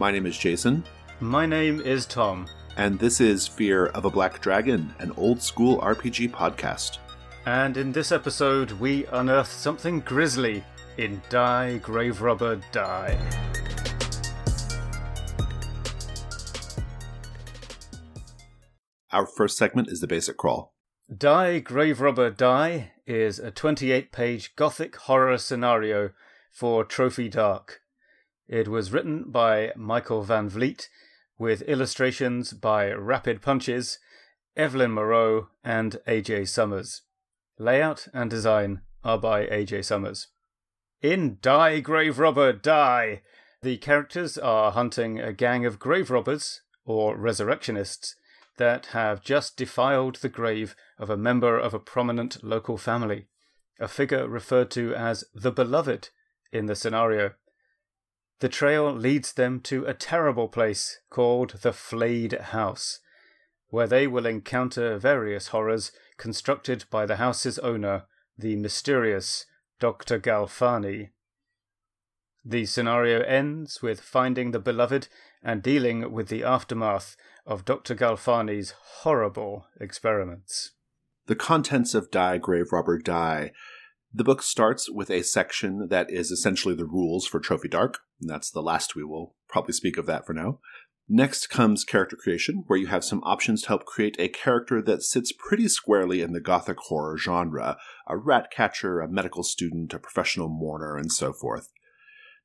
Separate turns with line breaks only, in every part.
My name is Jason.
My name is Tom.
And this is Fear of a Black Dragon, an old-school RPG podcast.
And in this episode, we unearth something grisly in Die, Grave Robber, Die.
Our first segment is the basic crawl.
Die, Grave Robber, Die is a 28-page Gothic horror scenario for Trophy Dark. It was written by Michael Van Vliet, with illustrations by Rapid Punches, Evelyn Moreau, and AJ Summers. Layout and design are by AJ Summers. In Die, Grave Robber, Die, the characters are hunting a gang of grave robbers, or resurrectionists, that have just defiled the grave of a member of a prominent local family, a figure referred to as the Beloved in the scenario. The trail leads them to a terrible place called the Flayed House, where they will encounter various horrors constructed by the house's owner, the mysterious Dr. Galfani. The scenario ends with finding the Beloved and dealing with the aftermath of Dr. Galfani's horrible experiments.
The contents of Die, Grave Robber, Die. The book starts with a section that is essentially the rules for Trophy Dark, and that's the last we will probably speak of that for now. Next comes character creation, where you have some options to help create a character that sits pretty squarely in the Gothic horror genre, a rat catcher, a medical student, a professional mourner, and so forth.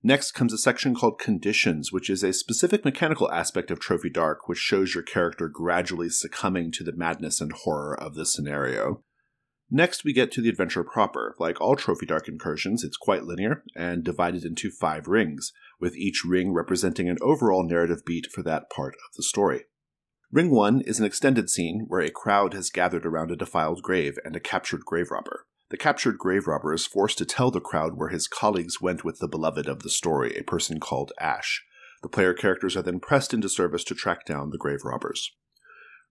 Next comes a section called Conditions, which is a specific mechanical aspect of Trophy Dark, which shows your character gradually succumbing to the madness and horror of the scenario. Next, we get to the adventure proper. Like all Trophy Dark incursions, it's quite linear and divided into 5 rings, with each ring representing an overall narrative beat for that part of the story. Ring 1 is an extended scene where a crowd has gathered around a defiled grave and a captured grave robber. The captured grave robber is forced to tell the crowd where his colleagues went with the beloved of the story, a person called Ash. The player characters are then pressed into service to track down the grave robbers.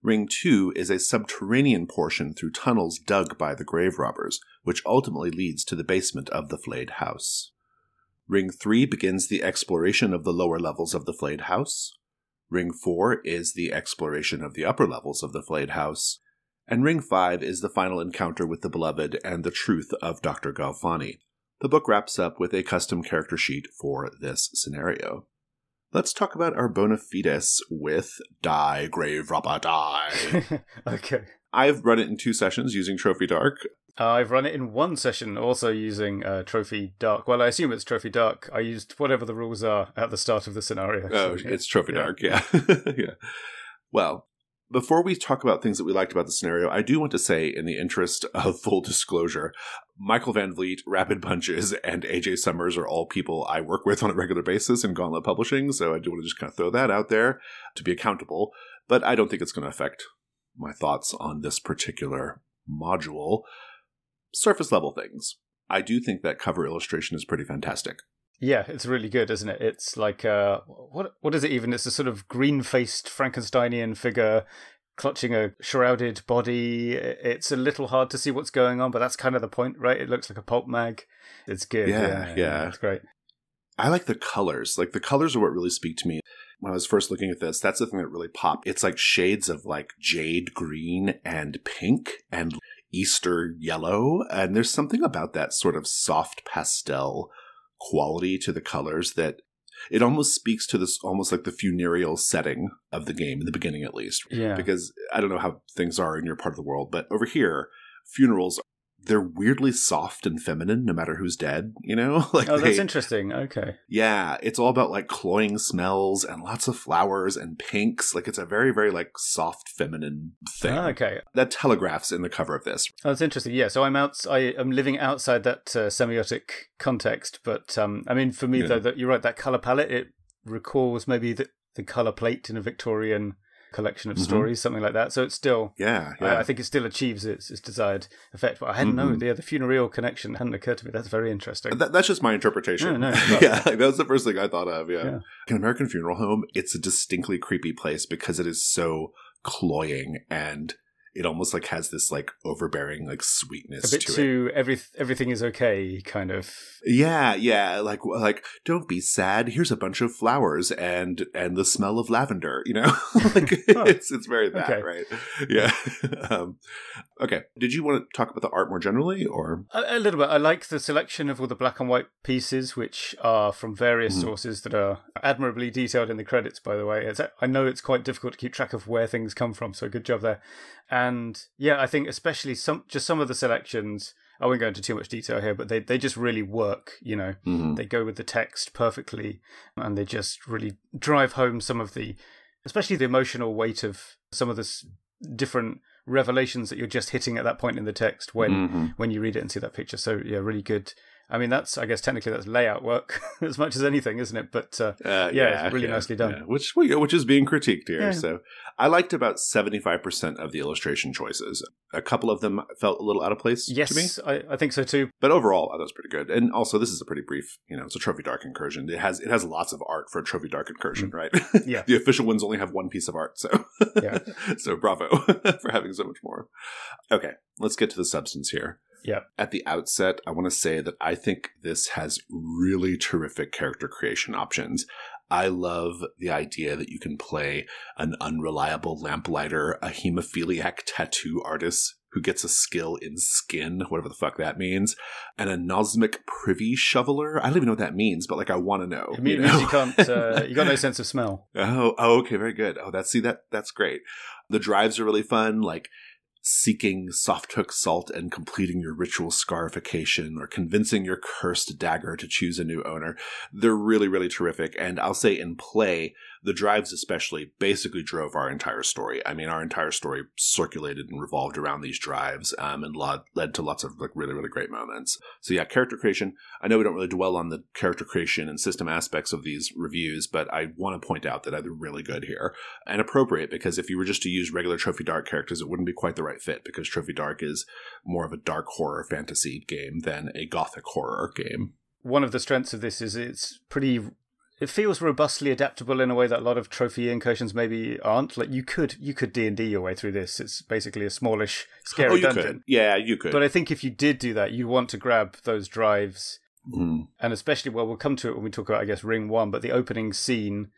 Ring 2 is a subterranean portion through tunnels dug by the grave robbers, which ultimately leads to the basement of the Flayed House. Ring 3 begins the exploration of the lower levels of the Flayed House. Ring 4 is the exploration of the upper levels of the Flayed House. And Ring 5 is the final encounter with the Beloved and the truth of Dr. Galfani. The book wraps up with a custom character sheet for this scenario. Let's talk about our bona fides with Die, Grave Robber, Die.
Okay.
I've run it in 2 sessions using Trophy Dark.
I've run it in 1 session, also using Trophy Dark. Well, I assume it's Trophy Dark. I used whatever the rules are at the start of the scenario.
Oh, it's Trophy Dark, yeah. Yeah. Well, before we talk about things that we liked about the scenario, I do want to say, in the interest of full disclosure, Michael Van Vliet, Rapid Punches, and AJ Summers are all people I work with on a regular basis in Gauntlet Publishing, so I do want to just kind of throw that out there to be accountable, but I don't think it's going to affect my thoughts on this particular module. Surface level things. I do think that cover illustration is pretty fantastic.
Yeah, it's really good, isn't it? It's like, what is it even? It's a sort of green-faced Frankensteinian figure clutching a shrouded body. It's a little hard to see what's going on, but that's kind of the point, right? It looks like a pulp mag. It's good. Yeah. It's great.
I like the colors. Like, the colors are what really speak to me. When I was first looking at this, that's the thing that really popped. It's like shades of like jade green and pink and Easter yellow. And there's something about that sort of soft pastel quality to the colors that it almost speaks to this almost like the funereal setting of the game in the beginning, at least.
Yeah.
Because I don't know how things are in your part of the world, but over here, funerals, they're weirdly soft and feminine no matter who's dead, you know? Like
that's interesting. Okay.
Yeah, it's all about like cloying smells and lots of flowers and pinks. Like it's a very, very like soft feminine thing.
Okay.
That telegraphs in the cover of this.
Oh, that's interesting. Yeah, so I'm living outside that semiotic context, but I mean, for me, though, that you're right, that color palette, it recalls maybe the color plate in a Victorian collection of stories, something like that. So it's still, I think it still achieves its desired effect. But I hadn't known the funereal connection hadn't occurred to me. That's very interesting.
That's just my interpretation.
No,
yeah, like, that was the first thing I thought of. Yeah. An American Funeral Home, it's a distinctly creepy place because it is so cloying and it almost like has this like overbearing like sweetness
a bit
to
too everything is okay kind of.
Yeah, like don't be sad. Here's a bunch of flowers and the smell of lavender. Like it's very that,
okay.
right? Yeah. Okay. Did you want to talk about the art more generally, or
a little bit? I like the selection of all the black and white pieces, which are from various sources that are admirably detailed in the credits. By the way, I know it's quite difficult to keep track of where things come from, so good job there. And yeah, I think especially some of the selections. I won't go into too much detail here, but they just really work. They go with the text perfectly, and they just really drive home some of especially the emotional weight of some of the different revelations that you're just hitting at that point in the text when you read it and see that picture. So yeah, really good. I mean, I guess technically that's layout work as much as anything, isn't it? But it's really nicely done.
Yeah. Which is being critiqued here. Yeah. So I liked about 75% of the illustration choices. A couple of them felt a little out of place to me.
Yes, I think so too.
But overall, I thought it was pretty good. And also, this is a pretty brief, it's a Trophy Dark incursion. It has lots of art for a Trophy Dark incursion, right?
Yeah.
The official ones only have one piece of art. So,
yeah.
So bravo for having so much more. Okay, let's get to the substance here.
Yeah.
At the outset, I want to say that I think this has really terrific character creation options. I love the idea that you can play an unreliable lamplighter, a hemophiliac tattoo artist who gets a skill in skin, whatever the fuck that means, and a nosmic privy shoveler. I don't even know what that means, but like I want to know.
It means you can't. You got no sense of smell.
Oh, okay, very good. Oh, that's great. The drives are really fun, like seeking soft hook salt and completing your ritual scarification, or convincing your cursed dagger to choose a new owner. They're really, really terrific. And I'll say in play, the drives especially basically drove our entire story. I mean, our entire story circulated and revolved around these drives, and led to lots of like really, really great moments. So yeah, character creation. I know we don't really dwell on the character creation and system aspects of these reviews, but I want to point out that they're really good here and appropriate, because if you were just to use regular Trophy Dark characters, it wouldn't be quite the right fit, because Trophy Dark is more of a dark horror fantasy game than a Gothic horror game.
One of the strengths of this is it feels robustly adaptable in a way that a lot of trophy incursions maybe aren't. Like you could D&D your way through this. It's basically a smallish, scary dungeon.
Could. Yeah, you could.
But I think if you did do that, you'd want to grab those drives. And especially, well, we'll come to it when we talk about, I guess, Ring 1, but the opening scene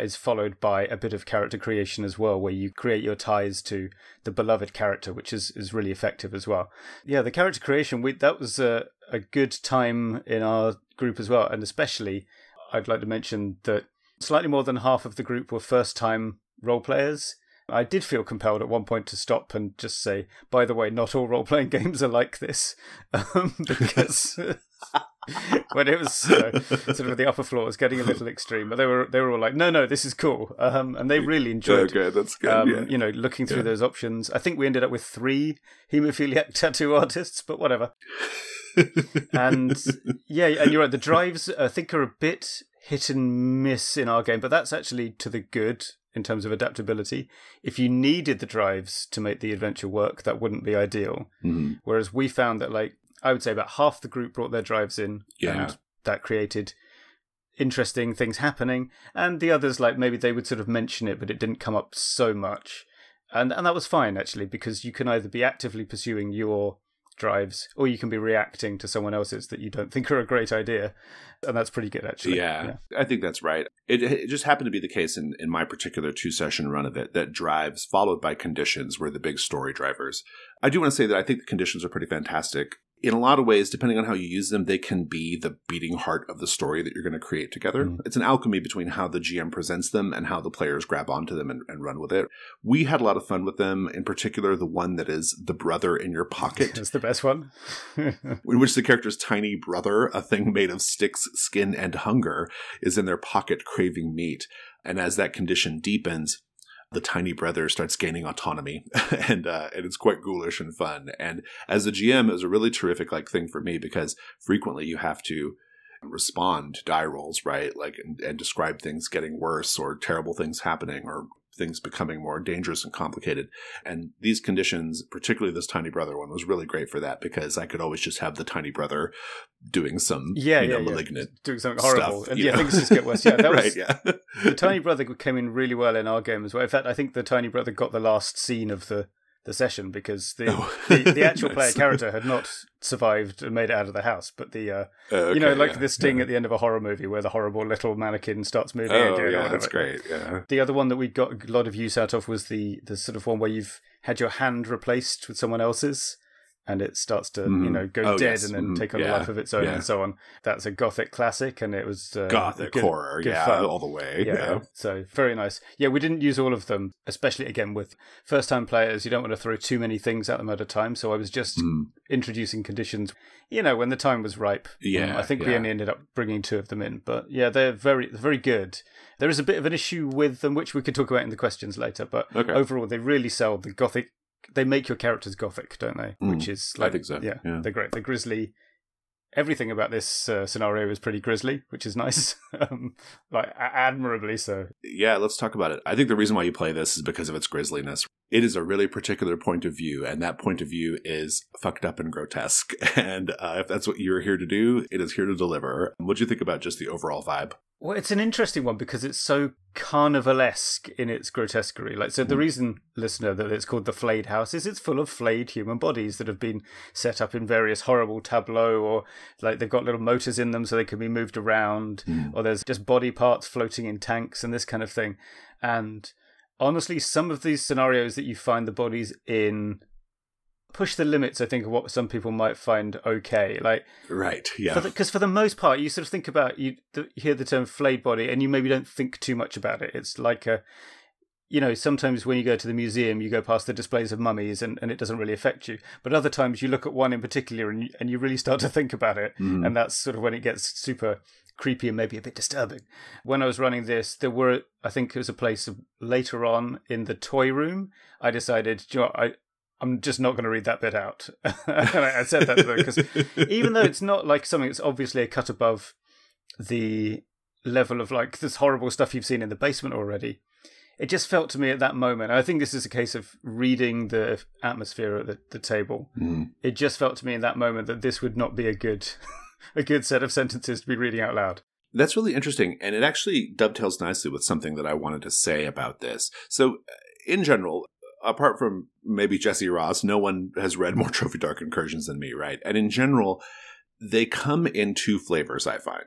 is followed by a bit of character creation as well, where you create your ties to the beloved character, which is really effective as well. Yeah, the character creation, that was a good time in our group as well. And especially, I'd like to mention that slightly more than half of the group were first-time role players. I did feel compelled at one point to stop and just say, by the way, not all role-playing games are like this. Because when it was sort of the upper floor, it was getting a little extreme. But they were all like, no, this is cool. And they really enjoyed
that's good.
Looking through those options. I think we ended up with 3 hemophiliac tattoo artists, but whatever. And you're right, the drives I think are a bit hit and miss in our game, but that's actually to the good in terms of adaptability. If you needed the drives to make the adventure work, that wouldn't be ideal. Whereas we found that, like, I would say about half the group brought their drives in, and that created interesting things happening, and the others, like, maybe they would sort of mention it, but it didn't come up so much, and that was fine actually, because you can either be actively pursuing your drives, or you can be reacting to someone else's that you don't think are a great idea, and that's pretty good actually.
Yeah. I think that's right. It just happened to be the case in my particular 2-session run of it that drives followed by conditions were the big story drivers. I do want to say that I think the conditions are pretty fantastic. In a lot of ways, depending on how you use them, they can be the beating heart of the story that you're going to create together. It's an alchemy between how the GM presents them and how the players grab onto them and run with it. We had a lot of fun with them, in particular the one that is the brother in your pocket.
That's the best one.
In which the character's tiny brother, a thing made of sticks, skin, and hunger, is in their pocket craving meat. And as that condition deepens, the tiny brother starts gaining autonomy, and it's quite ghoulish and fun. And as a GM, it was a really terrific thing for me, because frequently you have to respond to die rolls, right? And describe things getting worse, or terrible things happening, or things becoming more dangerous and complicated. And these conditions, particularly this tiny brother one, was really great for that, because I could always just have the tiny brother doing some malignant
doing something horrible,
stuff,
and things just get worse. Yeah, that was
right.
The tiny brother came in really well in our game as well. In fact, I think the tiny brother got the last scene of the the session because the actual player character had not survived and made it out of the house, but the sting at the end of a horror movie where the horrible little mannequin starts moving again.
Yeah, that's great. Yeah.
The other one that we got a lot of use out of was the sort of one where you've had your hand replaced with someone else's. And it starts to, go dead and then take on a life of its own and so on. That's a Gothic classic, and it was
Gothic horror, good fun. All the way.
Yeah, so very nice. Yeah, we didn't use all of them, especially again with first-time players. You don't want to throw too many things at them at a time. So I was just introducing conditions, when the time was ripe.
Yeah,
I think we only ended up bringing 2 of them in, but yeah, they're very good. There is a bit of an issue with them, which we could talk about in the questions later. But overall, they really sell the Gothic. They make your characters Gothic, don't they? Which is
I think so.
Yeah, they're great. They're grisly. Everything about this scenario is pretty grisly, which is nice. Admirably so.
Yeah, let's talk about it. I think the reason why you play this is because of its grisliness. It is a really particular point of view, and that point of view is fucked up and grotesque. And if that's what you're here to do, it is here to deliver. What do you think about just the overall vibe?
Well, it's an interesting one because it's so carnivalesque in its grotesquerie. The reason, listener, that it's called the Flayed House is it's full of flayed human bodies that have been set up in various horrible tableaux, or they've got little motors in them so they can be moved around, or there's just body parts floating in tanks and this kind of thing. And honestly, some of these scenarios that you find the bodies in push the limits, I think, of what some people might find okay.
Right, yeah.
Because for the most part, you sort of think about, you hear the term flayed body and you maybe don't think too much about it. It's like sometimes when you go to the museum, you go past the displays of mummies and it doesn't really affect you. But other times you look at one in particular and you really start to think about it. And that's sort of when it gets super creepy and maybe a bit disturbing. When I was running this, I think it was a place later on in the toy room, I decided, I'm just not going to read that bit out. And I said that to them because even though it's not like something that's obviously a cut above the level of this horrible stuff you've seen in the basement already, it just felt to me at that moment, and I think this is a case of reading the atmosphere at the table, it just felt to me in that moment that this would not be a good set of sentences to be reading out loud.
That's really interesting, and it actually dovetails nicely with something that I wanted to say about this. So, in general, apart from maybe Jesse Ross, no one has read more Trophy Dark Incursions than me, right? And in general, they come in 2 flavors, I find.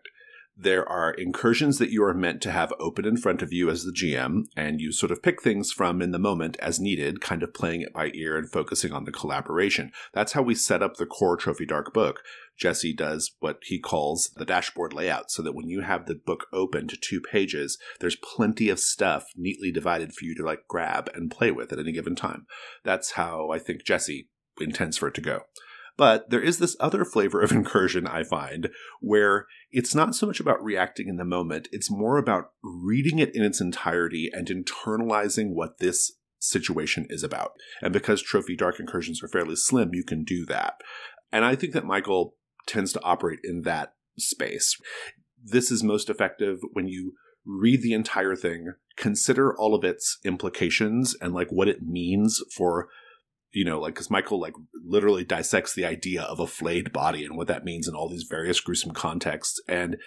There are incursions that you are meant to have open in front of you as the GM, and you sort of pick things from in the moment as needed, kind of playing it by ear and focusing on the collaboration. That's how we set up the core Trophy Dark book. Jesse does what he calls the dashboard layout, so that when you have the book open to 2 pages, there's plenty of stuff neatly divided for you to grab and play with at any given time. That's how I think Jesse intends for it to go. But there is this other flavor of incursion, I find, where it's not so much about reacting in the moment, it's more about reading it in its entirety and internalizing what this situation is about. And because Trophy Dark Incursions are fairly slim, you can do that. And I think that Michael tends to operate in that space. This is most effective when you read the entire thing, consider all of its implications and what it means for, because Michael literally dissects the idea of a flayed body and what that means in all these various gruesome contexts. And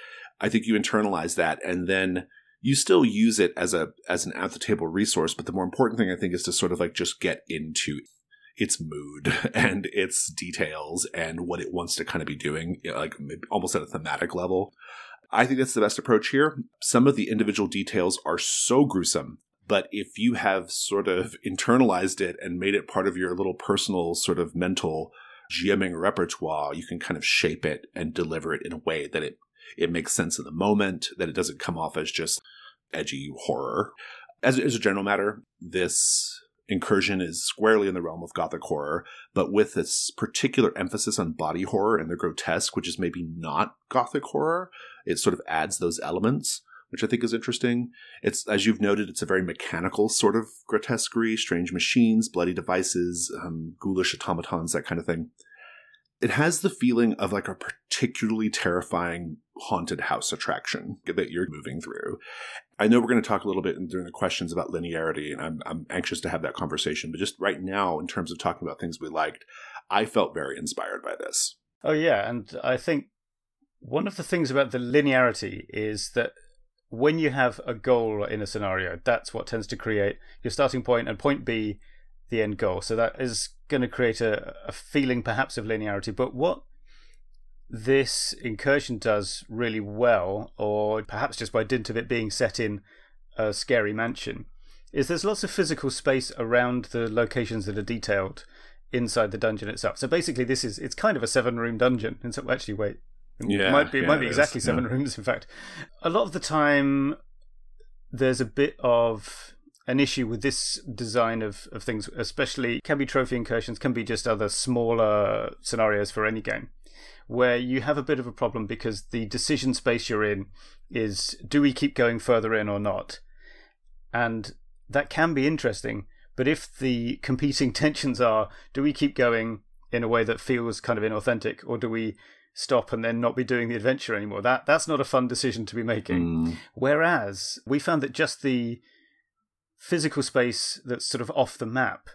I think you internalize that, and then you still use it as an at the table resource. But the more important thing, I think, is to sort of just get into its mood and its details and what it wants to kind of be doing, almost at a thematic level. I think that's the best approach here. Some of the individual details are so gruesome, but if you have sort of internalized it and made it part of your little personal sort of mental GMing repertoire, you can kind of shape it and deliver it in a way that it makes sense in the moment, that it doesn't come off as just edgy horror. As a general matter, this incursion is squarely in the realm of Gothic horror, but with this particular emphasis on body horror and the grotesque, which is maybe not Gothic horror, it sort of adds those elements, which I think is interesting. It's, as you've noted, it's a very mechanical sort of grotesquerie, strange machines, bloody devices, ghoulish automatons, that kind of thing. It has the feeling of a particularly terrifying haunted house attraction that you're moving through. I know we're going to talk a little bit during the questions about linearity, and I'm anxious to have that conversation. But just right now, in terms of talking about things we liked, I felt very inspired by this.
Oh, yeah. And I think one of the things about the linearity is that when you have a goal in a scenario, that's what tends to create your starting point and point B the end goal. So that is going to create a feeling perhaps of linearity. But what this incursion does really well, or perhaps just by dint of it being set in a scary mansion, is there's lots of physical space around the locations that are detailed inside the dungeon itself. So basically it's kind of a 7-room dungeon. And so actually, wait, it might be exactly 7 rooms, in fact. A lot of the time there's a bit of an issue with this design of things, especially can be trophy incursions, can be just other smaller scenarios for any game, where you have a bit of a problem because the decision space you're in is, do we keep going further in or not? And that can be interesting, but if the competing tensions are, do we keep going in a way that feels kind of inauthentic, or do we stop and then not be doing the adventure anymore? That's not a fun decision to be making. Whereas we found that just the physical space that's sort of off the map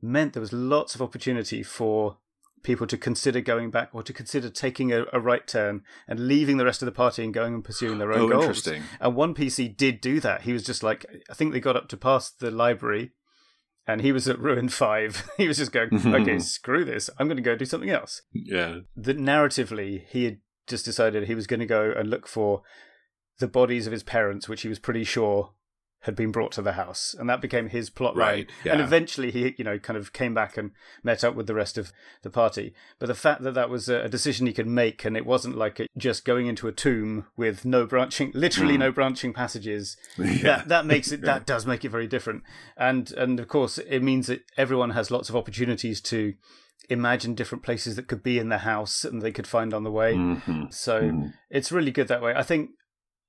meant there was lots of opportunity for people to consider going back, or to consider taking a right turn and leaving the rest of the party and going and pursuing their own goals.
Interesting.
And one PC did do that. He was just like, I think they got up to past the library and he was at Ruin 5. He was just going, okay, screw this. I'm going to go do something else.
Yeah.
Narratively, he had just decided he was going to go and look for the bodies of his parents, which he was pretty sure had been brought to the house, and that became his plot line.
Yeah.
And eventually he, kind of came back and met up with the rest of the party. But the fact that that was a decision he could make, and it wasn't like just going into a tomb with no branching passages, that makes it, that does make it very different. And of course it means that everyone has lots of opportunities to imagine different places that could be in the house and they could find on the way. It's really good that way. I think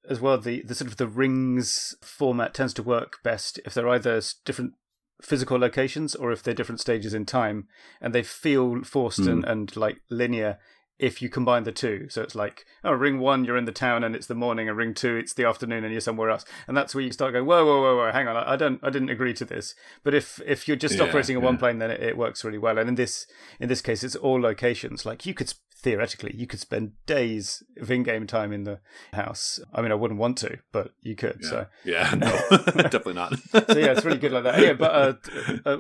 as well, the sort of the rings format tends to work best if they're either different physical locations or if they're different stages in time, and they feel forced and like linear if you combine the two. So it's like, ring 1, you're in the town and it's the morning, and ring 2, it's the afternoon and you're somewhere else. And that's where you start going, whoa, hang on, I didn't agree to this. But if you're just operating on one plane, then it works really well. And in this case, it's all locations. Like theoretically, you could spend days of in-game time in the house. I mean, I wouldn't want to, but you could.
Yeah.
So
No, definitely not.
So yeah, it's really good like that. Yeah, but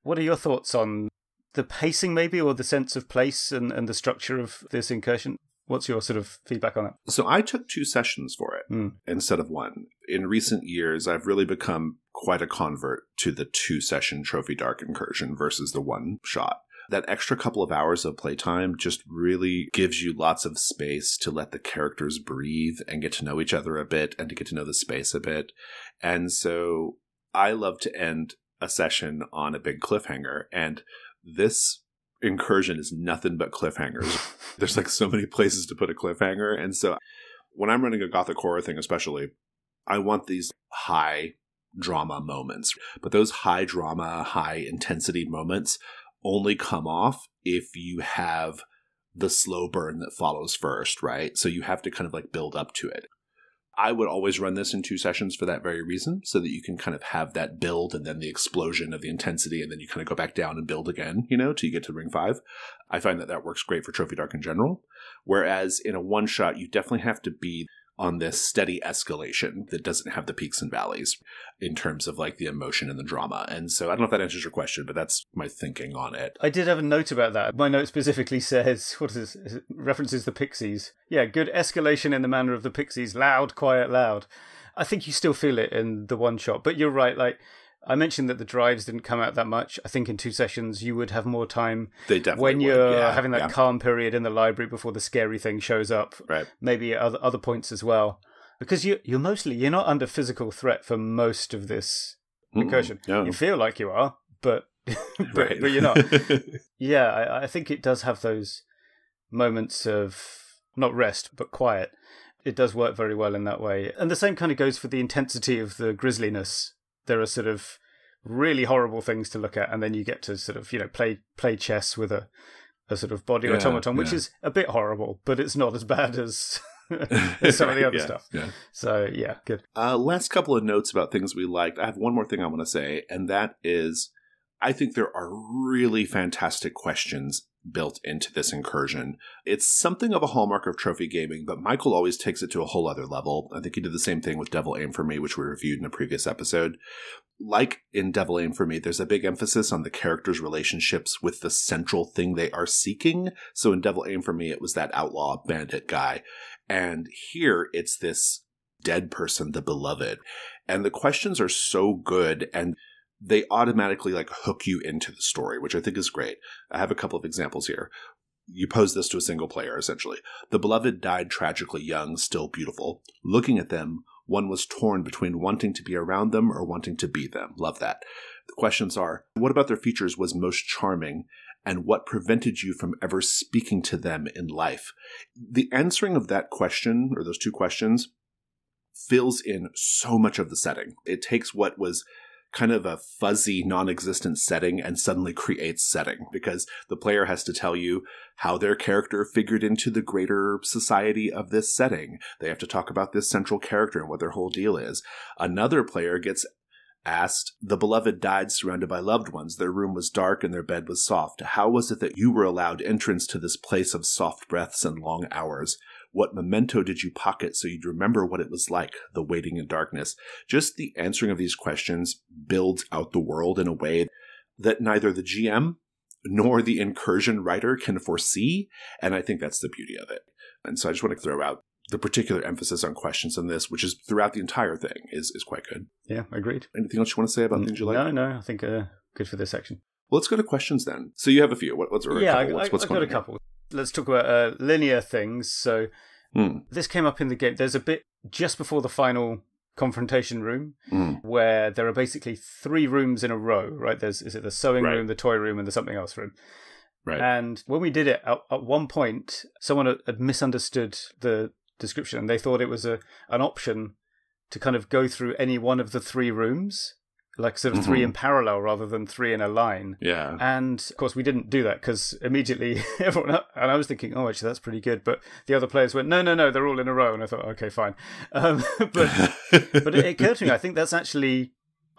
what are your thoughts on the pacing, maybe, or the sense of place and the structure of this incursion? What's your sort of feedback on it?
So I took 2 sessions for it instead of 1. In recent years, I've really become quite a convert to the 2-session Trophy Dark incursion versus the 1 shot. That extra couple of hours of playtime just really gives you lots of space to let the characters breathe and get to know each other a bit and to get to know the space a bit. And so I love to end a session on a big cliffhanger, and this incursion is nothing but cliffhangers. There's like so many places to put a cliffhanger. And so when I'm running a Gothic horror thing especially, I want these high drama moments. But those high drama, high intensity moments only come off if you have the slow burn that follows first, right? So you have to kind of like build up to it. I would always run this in 2 sessions for that very reason, so that you can kind of have that build and then the explosion of the intensity, and then you kind of go back down and build again, till you get to ring 5. I find that works great for Trophy Dark in general. Whereas in a one-shot, you definitely have to be on this steady escalation that doesn't have the peaks and valleys in terms of like the emotion and the drama. And so I don't know if that answers your question, but that's my thinking on it.
I did have a note about that. My note specifically says, what is this? It references the Pixies. Yeah, good escalation in the manner of the Pixies. Loud, quiet, loud. I think you still feel it in the one shot, but you're right. Like I mentioned that the drives didn't come out that much. I think in 2 sessions you would have more time.
They definitely
when you're having that calm period in the library before the scary thing shows up.
Right.
Maybe other points as well, because you're not under physical threat for most of this incursion.
No.
You feel like you are, but but you're not. Yeah, I think it does have those moments of not rest but quiet. It does work very well in that way, and the same kind of goes for the intensity of the grisliness. There are sort of really horrible things to look at, and then you get to sort of play chess with a sort of body automaton, which is a bit horrible, but it's not as bad as some of the other stuff. Yeah. So yeah, good.
Last couple of notes about things we liked. I have one more thing I want to say, and that is, I think there are really fantastic questions built into this incursion. It's something of a hallmark of trophy gaming, but Michael always takes it to a whole other level. I think he did the same thing with Devil Aim for Me, which we reviewed in a previous episode. like in Devil Aim for me, there's a big emphasis on the characters' relationships with the central thing they are seeking. So in Devil Aim for me, it was that outlaw bandit guy. And here it's this dead person, the beloved. And the questions are so good, and they automatically like hook you into the story, which I think is great. I have a couple of examples here. You pose this to a single player, essentially. The beloved died tragically young, still beautiful. Looking at them, one was torn between wanting to be around them or wanting to be them. Love that. The questions are, what about their features was most charming, and what prevented you from ever speaking to them in life? The answering of that question, or those two questions, fills in so much of the setting. It takes what was kind of a fuzzy, non-existent setting and suddenly creates setting, because the player has to tell you how their character figured into the greater society of this setting. They have to talk about this central character and what their whole deal is. Another player gets asked, the beloved died surrounded by loved ones. Their room was dark and their bed was soft. How was it that you were allowed entrance to this place of soft breaths and long hours? What memento did you pocket so you'd remember what it was like, the waiting in darkness? Just the answering of these questions builds out the world in a way that neither the GM nor the incursion writer can foresee, and I think that's the beauty of it. And so I just want to throw out the particular emphasis on questions in this, which is throughout the entire thing, is quite good.
Yeah, agreed.
Anything else you want to say about things you like?
No, I think good for this section.
Well, let's go to questions then. So you have a few. What's
I've got a couple. Let's talk about linear things. So this came up in the game. There's a bit just before the final confrontation room where there are basically 3 rooms in a row, right? Is it the sewing room, the toy room, and the something else room? Right. And when we did it, at one point, someone had misunderstood the description, and they thought it was an option to kind of go through any one of the 3 rooms, like sort of 3 in parallel rather than 3 in a line. Yeah. And of course we didn't do that because immediately everyone, and I was thinking, oh, actually that's pretty good. But the other players went, no, they're all in a row. And I thought, okay, fine. But it occurred to me,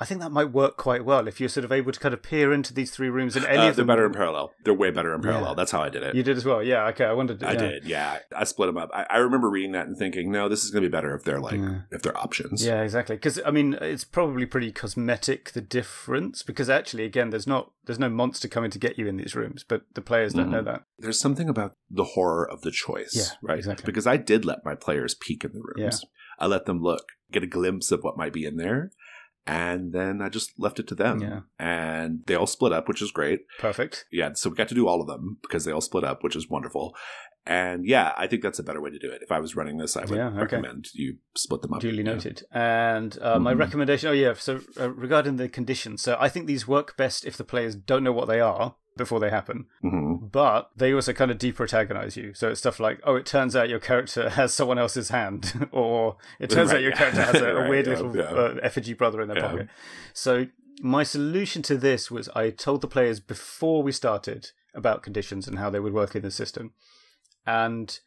I think that might work quite well if you're sort of able to kind of peer into these 3 rooms and any of them.
They're better in parallel. They're way better in parallel. Yeah. That's how I did it.
You did as well. Yeah. Okay. I wondered.
I did. Yeah. I split them up. I remember reading that and thinking, no, this is going to be better if they're if they're options.
Yeah, exactly. Because I mean, it's probably pretty cosmetic, the difference, because actually, again, there's no monster coming to get you in these rooms, but the players don't know that.
There's something about the horror of the choice. Yeah. Right. Exactly. Because I did let my players peek in the rooms. Yeah. I let them look, get a glimpse of what might be in there. And then I just left it to them. Yeah. And they all split up, which is great.
Perfect.
Yeah, so we got to do all of them because they all split up, which is wonderful. And yeah, I think that's a better way to do it. If I was running this, I would recommend you split them up.
Duly noted. And my recommendation, so regarding the conditions, so I think these work best if the players don't know what they are before they happen, but they also kind of deprotagonize you. So it's stuff like, oh, it turns out your character has someone else's hand, or it turns out your character has a weird little effigy brother in their pocket. So my solution to this was I told the players before we started about conditions and how they would work in the system. And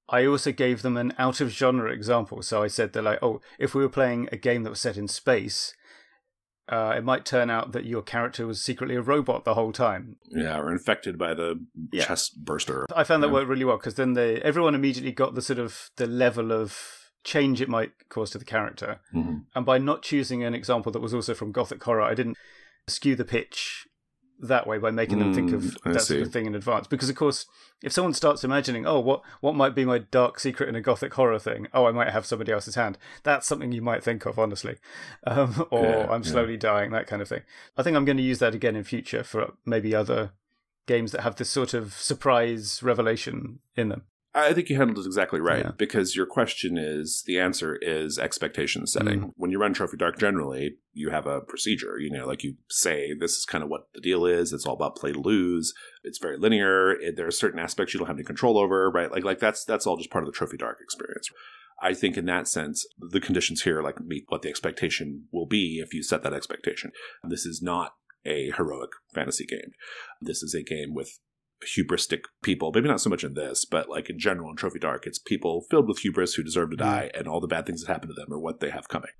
I also gave them an out-of-genre example. So I said, they're like, oh, if we were playing a game that was set in space, it might turn out that your character was secretly a robot the whole time.
Yeah, or infected by the chest burster.
I found that worked really well, because then everyone immediately got the sort of the level of change it might cause to the character. And by not choosing an example that was also from Gothic horror, I didn't skew the pitch that way by making them think of that sort of thing in advance. Because, of course, if someone starts imagining, oh, what might be my dark secret in a Gothic horror thing? Oh, I might have somebody else's hand. That's something you might think of, honestly. I'm slowly dying, that kind of thing. I think I'm going to use that again in future for maybe other games that have this sort of surprise revelation in them.
I think you handled it exactly right, because your question is, the answer is expectation setting. When you run Trophy Dark generally, you have a procedure, like you say, this is kind of what the deal is. It's all about play to lose. It's very linear. There are certain aspects you don't have any control over, right? Like that's all just part of the Trophy Dark experience. I think in that sense, the conditions here meet what the expectation will be if you set that expectation. This is not a heroic fantasy game. This is a game with hubristic people, maybe not so much in this, but in general in Trophy Dark, it's people filled with hubris who deserve to die, and all the bad things that happen to them are what they have coming.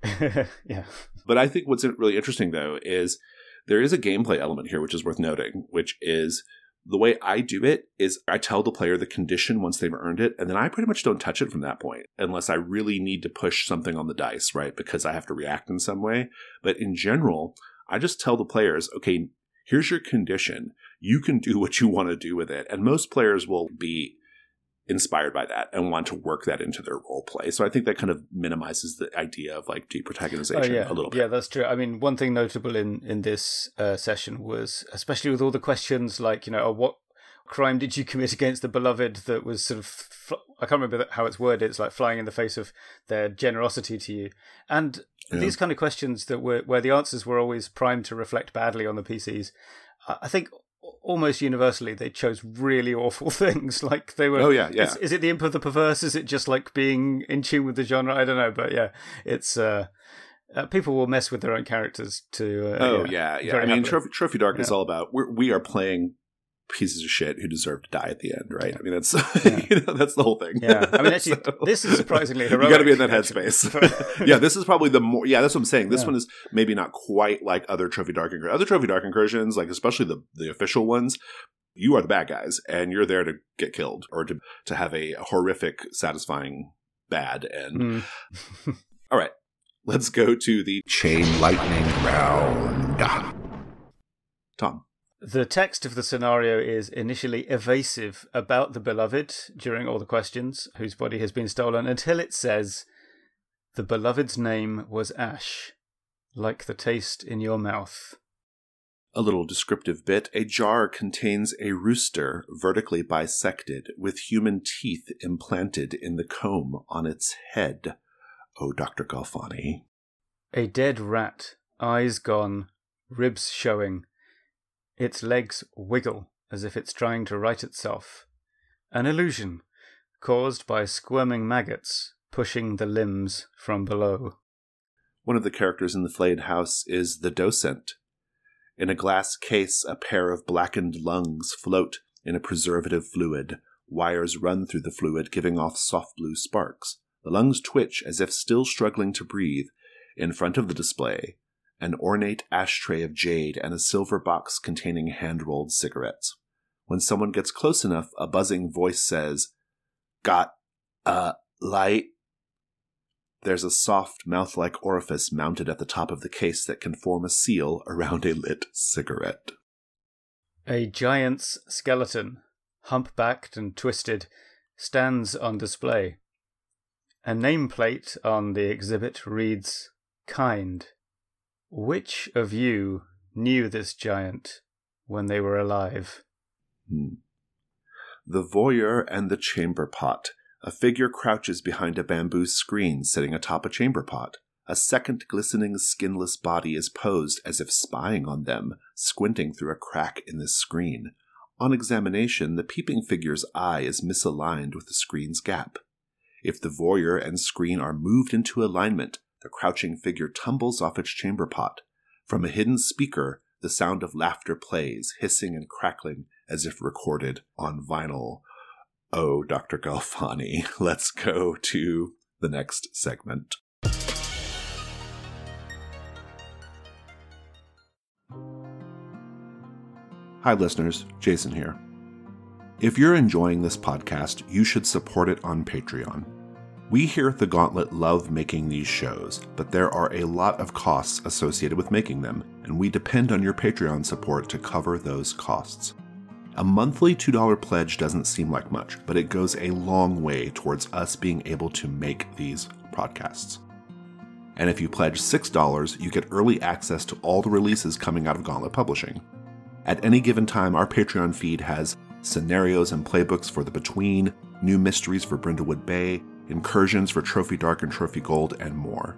But I think what's really interesting, though, is there is a gameplay element here which is worth noting, which is The way I do it is I tell the player the condition once they've earned it, and then I pretty much don't touch it from that point unless I really need to push something on the dice, right? Because I have to react in some way. But in general, I just tell the players, okay, here's your condition. You can do what you want to do with it. And most players will be inspired by that and want to work that into their role play. So I think that kind of minimizes the idea of like deprotagonization a little bit.
Yeah, that's true. I mean, one thing notable in this session was, especially with all the questions like, what crime did you commit against the beloved that was sort of, I can't remember how it's worded, it's like flying in the face of their generosity to you. And these kind of questions that where the answers were always primed to reflect badly on the PCs, I think almost universally they chose really awful things. Like they were, Is it the imp of the perverse? Is it just like being in tune with the genre? I don't know, but yeah, it's people will mess with their own characters to
I mean, Trophy Dark is all about we are playing pieces of shit who deserve to die at the end, right? I mean, that's that's the whole thing.
Yeah, I mean, actually, this is surprisingly heroic.
You got to be in that headspace. Yeah, this is probably the more. Yeah, that's what I'm saying. This one is maybe not quite like other Trophy Dark incursions, like especially the official ones. You are the bad guys, and you're there to get killed or to have a horrific, satisfying bad end. All right, let's go to the Chain Lightning round. Tom.
The text of the scenario is initially evasive about the beloved during all the questions, whose body has been stolen, until it says, "The beloved's name was Ash, like the taste in your mouth."
A little descriptive bit. A jar contains a rooster vertically bisected with human teeth implanted in the comb on its head. Oh, Dr. Galfani.
A dead rat, eyes gone, ribs showing. Its legs wiggle as if it's trying to right itself. An illusion caused by squirming maggots pushing the limbs from below.
One of the characters in the flayed house is the docent. In a glass case, a pair of blackened lungs float in a preservative fluid. Wires run through the fluid, giving off soft blue sparks. The lungs twitch as if still struggling to breathe. In front of the display, an ornate ashtray of jade and a silver box containing hand-rolled cigarettes. When someone gets close enough, a buzzing voice says, "Got a light?" There's a soft, mouth-like orifice mounted at the top of the case that can form a seal around a lit cigarette.
A giant's skeleton, humpbacked and twisted, stands on display. A nameplate on the exhibit reads, "Kind." Which of you knew this giant when they were alive?
The voyeur and the chamber pot. A figure crouches behind a bamboo screen sitting atop a chamber pot. A second glistening skinless body is posed as if spying on them, squinting through a crack in the screen. On examination, the peeping figure's eye is misaligned with the screen's gap. If the voyeur and screen are moved into alignment, the crouching figure tumbles off its chamber pot. From a hidden speaker, the sound of laughter plays, hissing and crackling as if recorded on vinyl. Oh, Dr. Galfani, let's go to the next segment. Hi, listeners. Jason here. If you're enjoying this podcast, you should support it on Patreon. We here at The Gauntlet love making these shows, but there are a lot of costs associated with making them, and we depend on your Patreon support to cover those costs. A monthly $2 pledge doesn't seem like much, but it goes a long way towards us being able to make these podcasts. And if you pledge $6, you get early access to all the releases coming out of Gauntlet Publishing. At any given time, our Patreon feed has scenarios and playbooks for The Between, new mysteries for Brindlewood Bay, incursions for Trophy Dark and Trophy Gold, and more.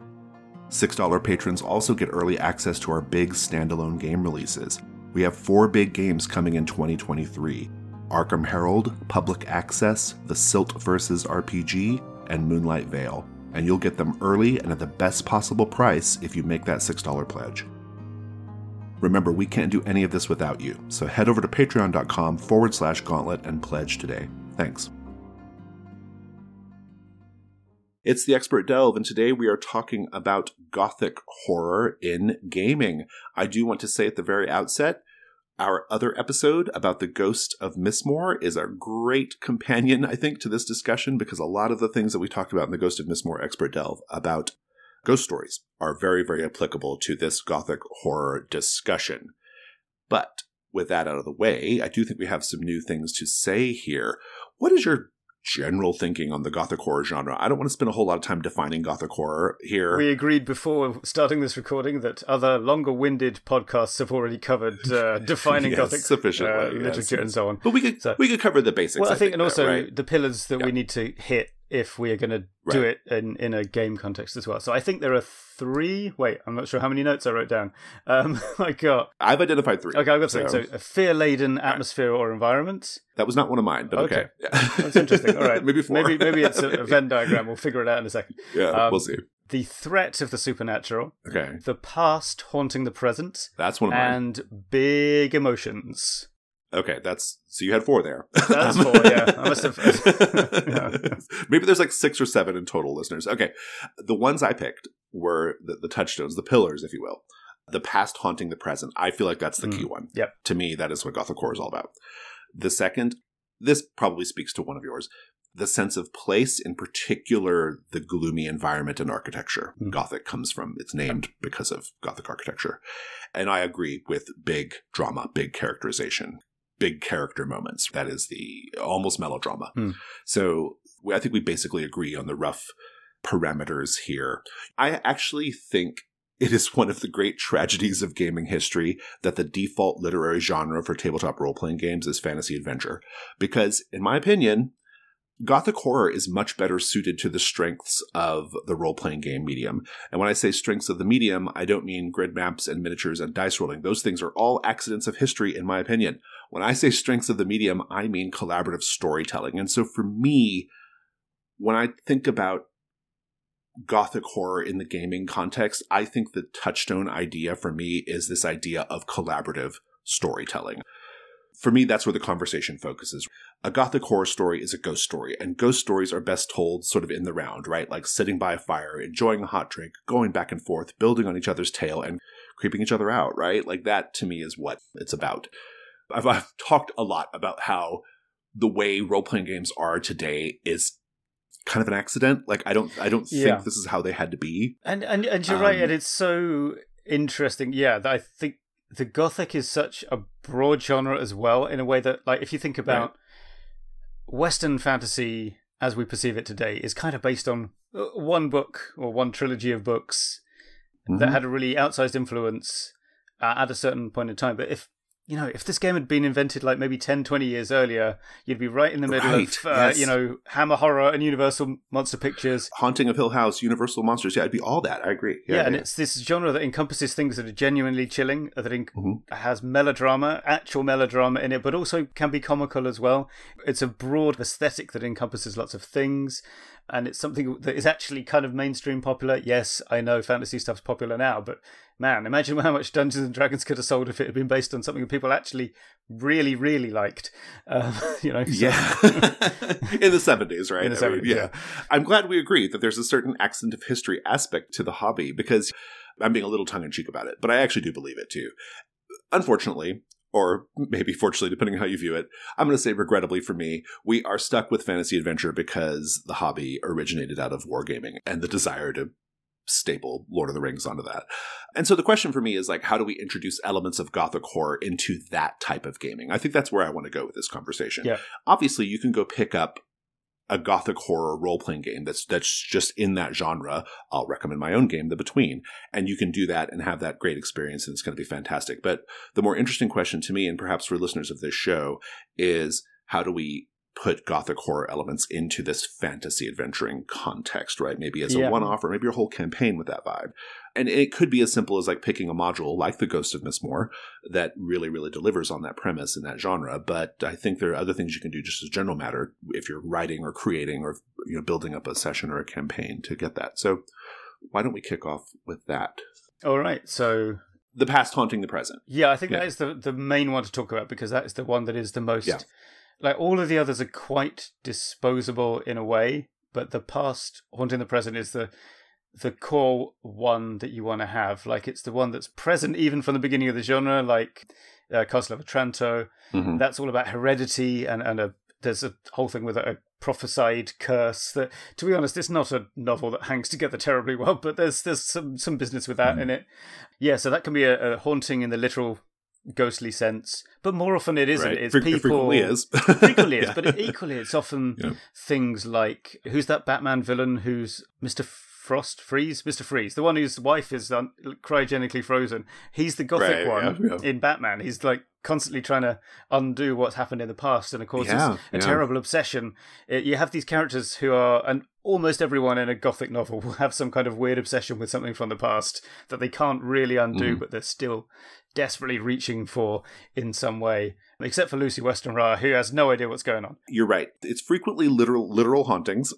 $6 patrons also get early access to our big standalone game releases. We have 4 big games coming in 2023. Arkham Herald, Public Access, The Silt vs. RPG, and Moonlight Vale. And you'll get them early and at the best possible price if you make that $6 pledge. Remember, we can't do any of this without you, so head over to patreon.com/gauntlet and pledge today. Thanks. It's the Expert Delve, and today we are talking about Gothic horror in gaming. I do want to say at the very outset, Our other episode about the Ghost of Mistmore is a great companion, I think, to this discussion, because a lot of the things that we talked about in the Ghost of Mistmore Expert Delve about ghost stories are very, very applicable to this Gothic horror discussion. But with that out of the way, I do think we have some new things to say here. What is your general thinking on the Gothic horror genre? I don't want to spend a whole lot of time defining Gothic horror here.
We agreed before starting this recording that other longer-winded podcasts have already covered defining Gothic literature and so on.
But we could cover the basics.
Well, I think and also
right?
the pillars that we need to hit if we are going to do it in a game context as well. So I think there are 3. Wait, I'm not sure how many notes I wrote down.
I've identified 3.
Okay, I've got 3. So a fear-laden atmosphere or environment.
That was not one of mine, but okay.
Yeah. That's interesting. All right.
Maybe 4.
Maybe it's a Venn diagram. We'll figure it out in a second.
Yeah, we'll see.
The threat of the supernatural.
Okay.
The past haunting the present.
That's one of mine.
And big emotions.
Okay, so you had 4 there.
That's 4, yeah. I must have.
Yeah. Maybe there's like 6 or 7 in total, listeners. Okay, the ones I picked were the touchstones, the pillars, if you will. The past haunting the present. I feel like that's the key one.
Yep.
To me, that is what Gothic horror is all about. The second, this probably speaks to one of yours, the sense of place, in particular, the gloomy environment and architecture. Gothic comes from, it's named because of Gothic architecture. And I agree with big drama, big characterization, big character moments. That is the almost melodrama. So I think we basically agree on the rough parameters here. I actually think it is one of the great tragedies of gaming history that the default literary genre for tabletop role-playing games is fantasy adventure. Because, in my opinion, Gothic horror is much better suited to the strengths of the role-playing game medium. And when I say strengths of the medium, I don't mean grid maps and miniatures and dice rolling. Those things are all accidents of history, in my opinion. When I say strengths of the medium, I mean collaborative storytelling. And so for me, when I think about Gothic horror in the gaming context, I think the touchstone idea for me is this idea of collaborative storytelling. For me, that's where the conversation focuses. A Gothic horror story is a ghost story, and ghost stories are best told sort of in the round, right? Like sitting by a fire, enjoying a hot drink, going back and forth, building on each other's tail, and creeping each other out, right? Like that, to me, is what it's about. I've talked a lot about how the way role-playing games are today is kind of an accident. Like, I don't think this is how they had to be.
And you're right, and it's so interesting. Yeah, I think the Gothic is such a broad genre as well, in a way that, like, if you think about Western fantasy as we perceive it today, is kind of based on one book or one trilogy of books that had a really outsized influence at a certain point in time. But if this game had been invented like maybe 10, 20 years earlier, you'd be right in the middle of, Hammer Horror and Universal Monster Pictures.
Haunting of Hill House, Universal Monsters. Yeah, it'd be all that. I agree.
And it's this genre that encompasses things that are genuinely chilling, that has melodrama, actual melodrama in it, but also can be comical as well. It's a broad aesthetic that encompasses lots of things. And it's something that is actually kind of mainstream popular. Yes, I know fantasy stuff's popular now, but man, imagine how much Dungeons and Dragons could have sold if it had been based on something that people actually really, really liked.
Yeah. In the 70s, right?
In the 70s, yeah.
I'm glad we agree that there's a certain accident of history aspect to the hobby, because I'm being a little tongue-in-cheek about it, but I actually do believe it too. Unfortunately, or maybe fortunately, depending on how you view it, I'm going to say regrettably for me, we are stuck with fantasy adventure because the hobby originated out of wargaming and the desire to staple Lord of the Rings onto that. And so the question for me is, like, how do we introduce elements of Gothic horror into that type of gaming? I think that's where I want to go with this conversation.
Yeah.
Obviously, you can go pick up a Gothic horror role-playing game that's just in that genre. I'll recommend my own game, The Between, and you can do that and have that great experience, and it's going to be fantastic. But the more interesting question to me, and perhaps for listeners of this show, is how do we put Gothic horror elements into this fantasy adventuring context, right? Maybe as a one-off, or maybe a whole campaign with that vibe. And it could be as simple as like picking a module like The Ghost of Mistmore that really, really delivers on that premise in that genre. But I think there are other things you can do just as a general matter if you're writing or creating or building up a session or a campaign to get that. So why don't we kick off with that?
All right. So
the past haunting the present.
Yeah, I think that is the main one to talk about, because that is the one that is the most... Yeah. Like, all of the others are quite disposable in a way, but the past haunting the present is the core one that you want to have. Like, it's the one that's present even from the beginning of the genre. Like, Castle of Otranto.
Mm-hmm.
That's all about heredity, and there's a whole thing with a prophesied curse that, to be honest, it's not a novel that hangs together terribly well, but there's some business with that in it. Yeah, so that can be a haunting in the literal ghostly sense, but more often it isn't.
Right.
It's people.
Frequently is.
Frequently is, but equally it's often things like, who's that Batman villain who's Mr. Mr. Freeze, the one whose wife is cryogenically frozen. He's the Gothic one in Batman. He's like constantly trying to undo what's happened in the past, and of course it's a terrible obsession. You have these characters who are, and almost everyone in a Gothic novel will have some kind of weird obsession with something from the past that they can't really undo, but they're still desperately reaching for in some way, except for Lucy Westenra, who has no idea what's going on.
You're right. It's frequently literal hauntings,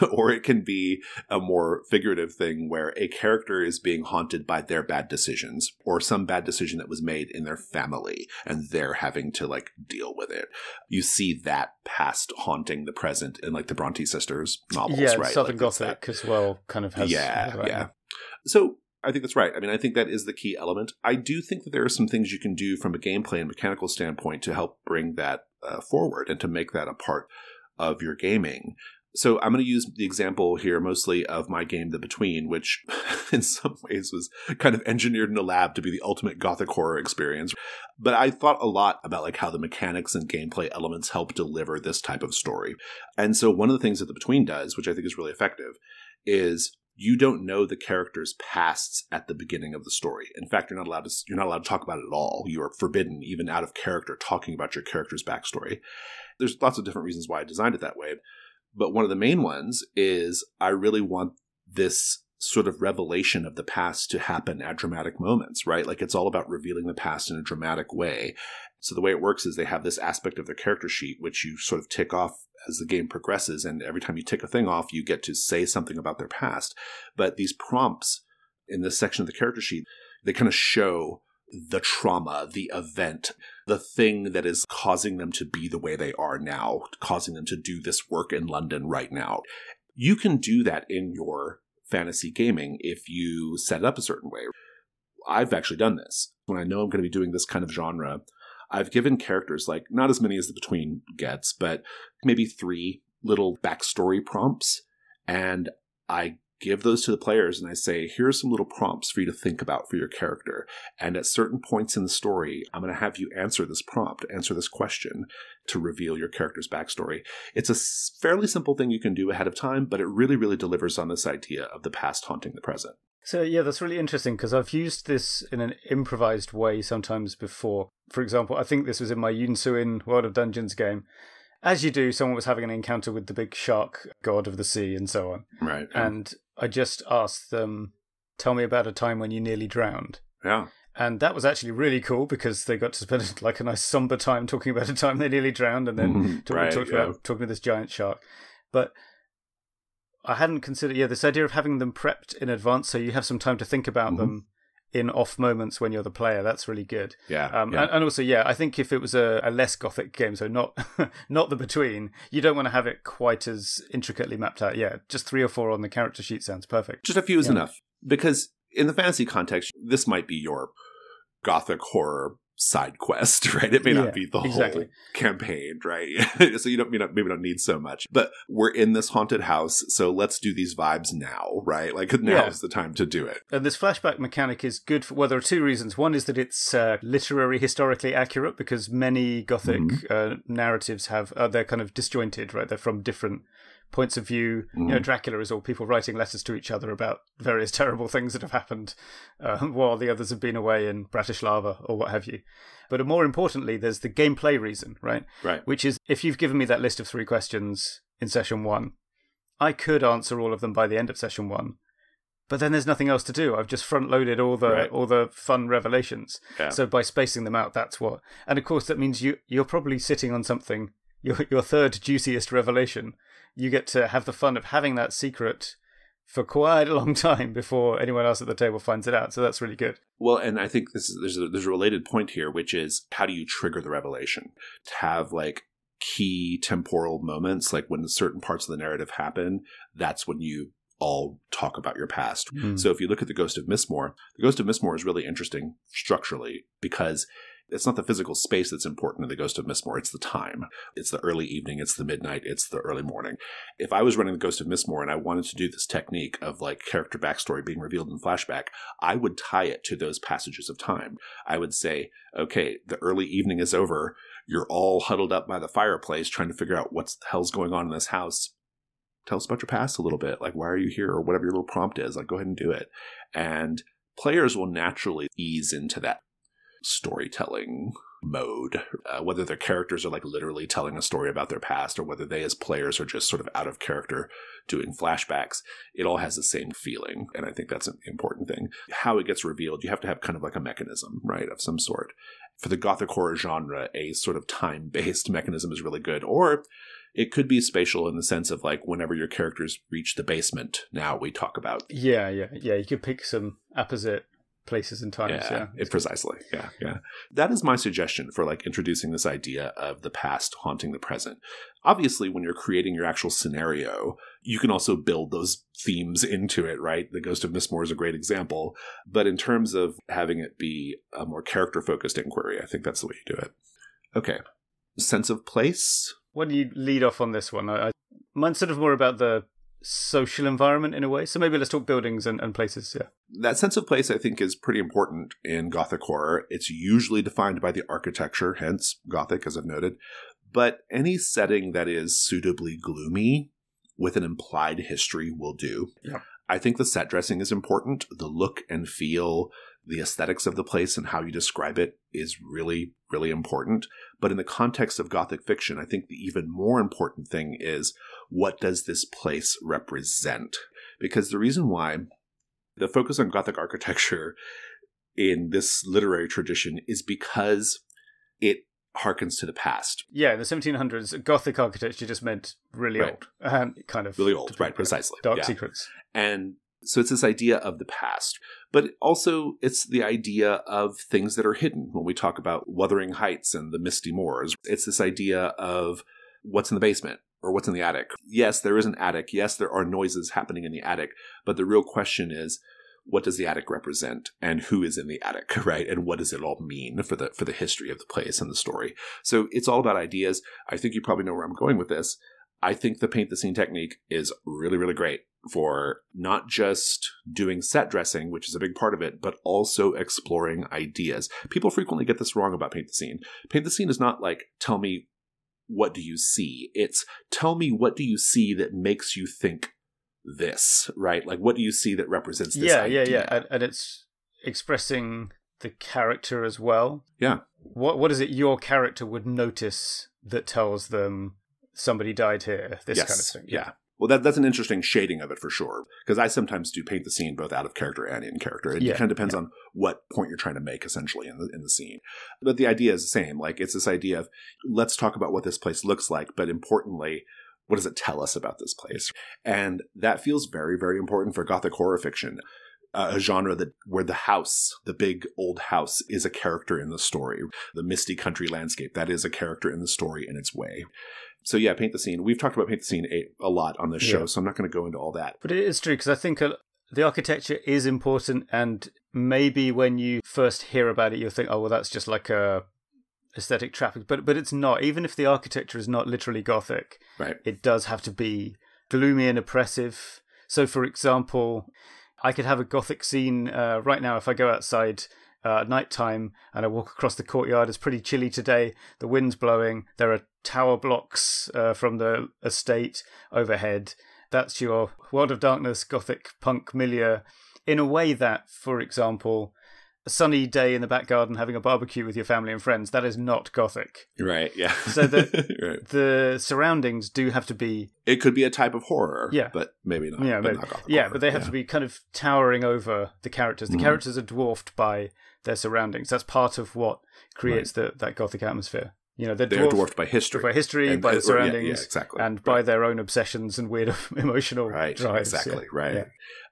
or it can be a more figurative thing where a character is being haunted by their bad decisions, or some bad decision that was made in their family, and they're having to like deal with it. You see that past haunting the present in like the Bronte sisters novels, right?
Southern
like,
Gothic as well kind of has...
So I think that's right. I mean, I think that is the key element. I do think that there are some things you can do from a gameplay and mechanical standpoint to help bring that forward and to make that a part of your gaming. So I'm going to use the example here mostly of my game, The Between, which in some ways was kind of engineered in a lab to be the ultimate Gothic horror experience. But I thought a lot about like how the mechanics and gameplay elements help deliver this type of story. And so one of the things that The Between does, which I think is really effective, is you don't know the character's pasts at the beginning of the story. In fact, you're not allowed to talk about it at all. You are forbidden, even out of character, talking about your character's backstory. There's lots of different reasons why I designed it that way. But one of the main ones is I really want this sort of revelation of the past to happen at dramatic moments, right? Like it's all about revealing the past in a dramatic way. So the way it works is they have this aspect of their character sheet, which you sort of tick off as the game progresses. And every time you tick a thing off, you get to say something about their past. But these prompts in this section of the character sheet, they kind of show the trauma, the event, the thing that is causing them to be the way they are now, causing them to do this work in London right now. You can do that in your fantasy gaming if you set it up a certain way. I've actually done this. When I know I'm going to be doing this kind of genre, I've given characters, like, not as many as The Between gets, but maybe 3 little backstory prompts. And I give those to the players and I say, here's some little prompts for you to think about for your character. And at certain points in the story, I'm going to have you answer this prompt, answer this question to reveal your character's backstory. It's a fairly simple thing you can do ahead of time, but it really, really delivers on this idea of the past haunting the present.
So yeah, that's really interesting because I've used this in an improvised way sometimes before. For example, I think this was in my Yoon Soo-in World of Dungeons game. As you do, someone was having an encounter with the big shark god of the sea and so on.
Right.
And I just asked them, tell me about a time when you nearly drowned.
Yeah.
And that was actually really cool because they got to spend like a nice somber time talking about a time they nearly drowned and then talking to this giant shark. But I hadn't considered, this idea of having them prepped in advance so you have some time to think about them in off moments when you're the player. That's really good.
Yeah.
And also, I think if it was a less Gothic game, so not The Between, you don't want to have it quite as intricately mapped out. Yeah, just 3 or 4 on the character sheet sounds perfect.
Just a few is enough. Because in the fantasy context, this might be your Gothic horror side quest, right? It may not be the whole campaign, right? So you maybe don't need so much. But we're in this haunted house, so let's do these vibes now, right? Like now is the time to do it.
And this flashback mechanic is good for, well, there are 2 reasons. One is that it's literary, historically accurate because many Gothic narratives have, they're kind of disjointed, right? They're from different points of view. Dracula is all people writing letters to each other about various terrible things that have happened while the others have been away in Bratislava or what have you. But more importantly, there's the gameplay reason, right?
Right.
Which is, if you've given me that list of 3 questions in session 1, I could answer all of them by the end of session 1. But then there's nothing else to do. I've just front-loaded all the fun revelations. Yeah. So by spacing them out, that's what. And of course, that means you're probably sitting on something, your third juiciest revelation. You get to have the fun of having that secret for quite a long time before anyone else at the table finds it out. So that's really good.
Well, and I think there's a related point here, which is how do you trigger the revelation? To have like key temporal moments, like when certain parts of the narrative happen, that's when you all talk about your past. So if you look at the Ghost of Mistmore is really interesting structurally because It's not the physical space that's important in the Ghost of Mistmore. It's the time. It's the early evening. It's the midnight. It's the early morning. If I was running the Ghost of Mistmore and I wanted to do this technique of like character backstory being revealed in flashback, I would tie it to those passages of time. I would say, okay, the early evening is over. You're all huddled up by the fireplace trying to figure out what the hell's going on in this house. Tell us about your past a little bit. Like, why are you here? Or whatever your little prompt is. Like, go ahead and do it. And players will naturally ease into that storytelling mode, whether their characters are like literally telling a story about their past or whether they as players are just sort of out of character doing flashbacks. It all has the same feeling. And I think that's an important thing. How it gets revealed, you have to have kind of like a mechanism, right, of some sort. For the Gothic horror genre, a sort of time-based mechanism is really good. Or it could be spatial in the sense of like whenever your characters reach the basement, now we talk about.
Yeah. You could pick some opposite places and times.
Precisely. Yeah. That is my suggestion for like introducing this idea of the past haunting the present. Obviously, when you're creating your actual scenario, you can also build those themes into it, right? The Ghost of Mistmore is a great example. But in terms of having it be a more character-focused inquiry, I think that's the way you do it. Okay. Sense of place.
Why do you lead off on this one? Mine's sort of more about the social environment in a way. So maybe let's talk buildings and places, yeah.
That sense of place, I think, is pretty important in Gothic horror. It's usually defined by the architecture, hence Gothic, as I've noted. But any setting that is suitably gloomy with an implied history will do.
Yeah.
I think the set dressing is important. The look and feel, the aesthetics of the place and how you describe it is really, really important. But in the context of Gothic fiction, I think the even more important thing is, what does this place represent? Because the reason why the focus on Gothic architecture in this literary tradition is because it harkens to the past.
Yeah, in the 1700s, Gothic architecture just meant really
Right.
old. And kind of...
Really old, right, precisely.
Dark
Yeah.
secrets.
And so it's this idea of the past, but also it's the idea of things that are hidden. When we talk about Wuthering Heights and the Misty Moors, it's this idea of what's in the basement or what's in the attic. Yes, there is an attic. Yes, there are noises happening in the attic, but the real question is, what does the attic represent and who is in the attic, right? And what does it all mean for the history of the place and the story? So it's all about ideas. I think you probably know where I'm going with this. I think the paint the scene technique is really, really great for not just doing set dressing, which is a big part of it, but also exploring ideas. People frequently get this wrong about paint the scene. Paint the scene is not like, tell me, what do you see? It's tell me, what do you see that makes you think this, right? Like, what do you see that represents this idea?
Yeah. And it's expressing the character as well.
Yeah.
What is it your character would notice that tells them somebody died here? This kind of thing.
Yeah. Well, that's an interesting shading of it for sure. Because I sometimes do paint the scene both out of character and in character. It kind of depends on what point you're trying to make, essentially, in the scene. But the idea is the same. Like, it's this idea of, let's talk about what this place looks like, but importantly, what does it tell us about this place? And that feels very, very important for Gothic horror fiction. A genre where the house, the big old house, is a character in the story. The misty country landscape, that is a character in the story in its way. So yeah, paint the scene. We've talked about paint the scene a lot on this show, so I'm not going to go into all that.
But it is true, because I think the architecture is important, and maybe when you first hear about it, you'll think, oh, well, that's just like a aesthetic traffic. But it's not. Even if the architecture is not literally Gothic,
right,
it does have to be gloomy and oppressive. So, for example, I could have a Gothic scene right now if I go outside at night time and I walk across the courtyard. It's pretty chilly today. The wind's blowing. There are tower blocks from the estate overhead. That's your World of Darkness, Gothic punk milieu. In a way that, for example, a sunny day in the back garden having a barbecue with your family and friends, that is not Gothic.
Right, yeah.
So the surroundings do have to be...
It could be a type of horror, but maybe not.
Yeah,
but not Gothic horror.
But they have to be kind of towering over the characters. The characters are dwarfed by their surroundings. That's part of what creates that Gothic atmosphere. You know, they're
dwarfed by history.
By history, by the surroundings,
exactly.
And by their own obsessions and weird emotional drives.
Exactly, right. Yeah.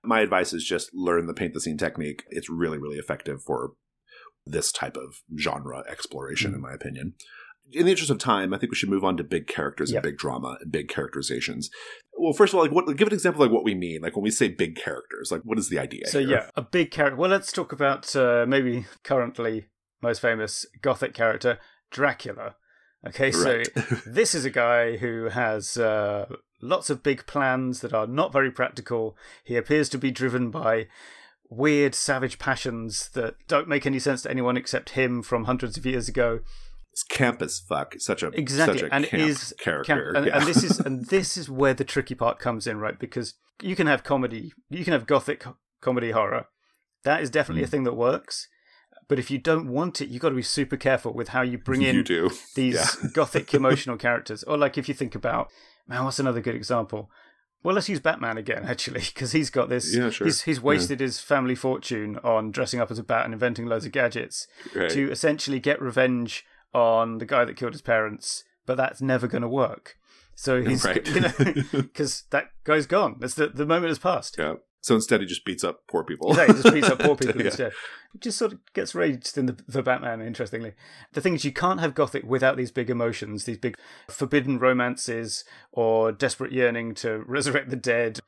My advice is just learn the paint the scene technique. It's really, really effective for this type of genre exploration, in my opinion. In the interest of time, I think we should move on to big characters and big drama and big characterizations. Well, first of all, give an example of what we mean. Like when we say big characters, like what is the idea?
So
here?
A big character. Well, let's talk about maybe currently most famous Gothic character, Dracula. Okay, so
Right.
this is a guy who has lots of big plans that are not very practical. He appears to be driven by weird, savage passions that don't make any sense to anyone except him from hundreds of years ago.
It's camp as fuck. Such a
Exactly, and
camp
it is
character.
camp,
Yeah.
and this is where the tricky part comes in, right? Because you can have comedy, you can have Gothic comedy horror. That is definitely a thing that works. But if you don't want it, you've got to be super careful with how you bring in these Gothic emotional characters. Or like if you think about, man, what's another good example? Well, let's use Batman again, actually, because he's got this.
Yeah, sure.
He's wasted his family fortune on dressing up as a bat and inventing loads of gadgets to essentially get revenge on the guy that killed his parents. But that's never going to work. So he's, because that guy's gone. That's the moment has passed.
Yeah. So instead, he just beats up poor people.
Exactly, he just beats up poor people instead. It just sort of gets raised in the Batman, interestingly. The thing is, you can't have Gothic without these big emotions, these big forbidden romances or desperate yearning to resurrect the dead.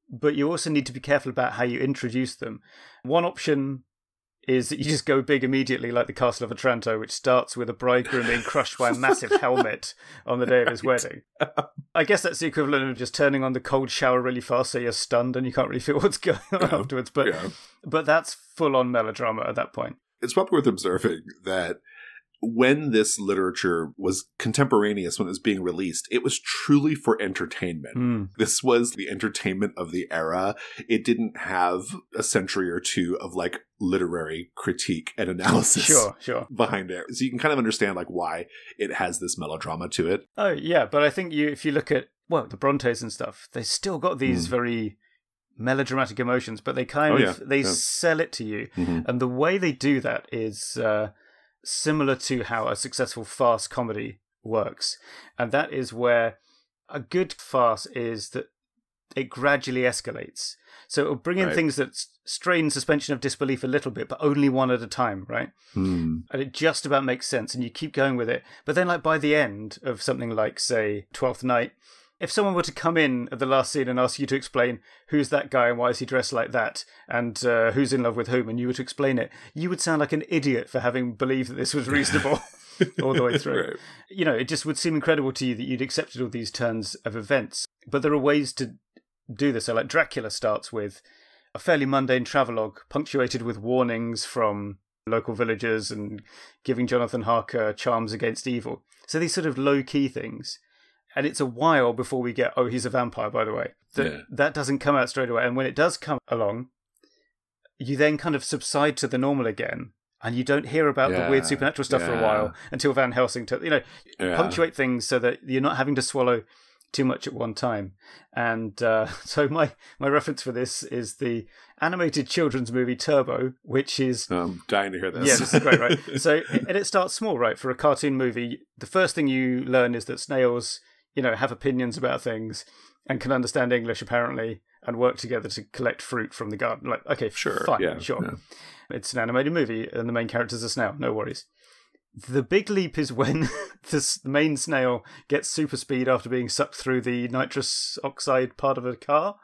But you also need to be careful about how you introduce them. One option is that you just go big immediately, like the Castle of Otranto, which starts with a bridegroom being crushed by a massive helmet on the day of his wedding. I guess that's the equivalent of just turning on the cold shower really fast so you're stunned and you can't really feel what's going on afterwards. But that's full-on melodrama at that point.
It's probably worth observing that when this literature was contemporaneous, when it was being released, it was truly for entertainment. This was the entertainment of the era. It didn't have a century or two of like literary critique and analysis behind it. So you can kind of understand like why it has this melodrama to it.
Oh, yeah. But I think if you look at, well, the Brontes and stuff, they still got these very melodramatic emotions, but they sell it to you. And the way they do that is similar to how a successful farce comedy works. And that is where a good farce is that it gradually escalates. So it'll bring in things that strain suspension of disbelief a little bit, but only one at a time, right? And it just about makes sense, and you keep going with it. But then, like, by the end of something like, say, Twelfth Night, if someone were to come in at the last scene and ask you to explain who's that guy and why is he dressed like that and who's in love with whom, and you were to explain it, you would sound like an idiot for having believed that this was reasonable all the way through. You know, it just would seem incredible to you that you'd accepted all these turns of events. But there are ways to do this. So like Dracula starts with a fairly mundane travelogue punctuated with warnings from local villagers and giving Jonathan Harker charms against evil. So these sort of low-key things. And it's a while before we get, oh, he's a vampire, by the way. That doesn't come out straight away. And when it does come along, you then kind of subside to the normal again. And you don't hear about the weird supernatural stuff for a while until Van Helsing, punctuate things so that you're not having to swallow too much at one time. And so my reference for this is the animated children's movie Turbo, which is...
I'm dying to hear this.
Yeah, this is great, right? So, and it starts small, right? For a cartoon movie, the first thing you learn is that snails... have opinions about things and can understand English, apparently, and work together to collect fruit from the garden. Like, okay, fine. It's an animated movie and the main character's a snail. No worries. The big leap is when the main snail gets super speed after being sucked through the nitrous oxide part of a car.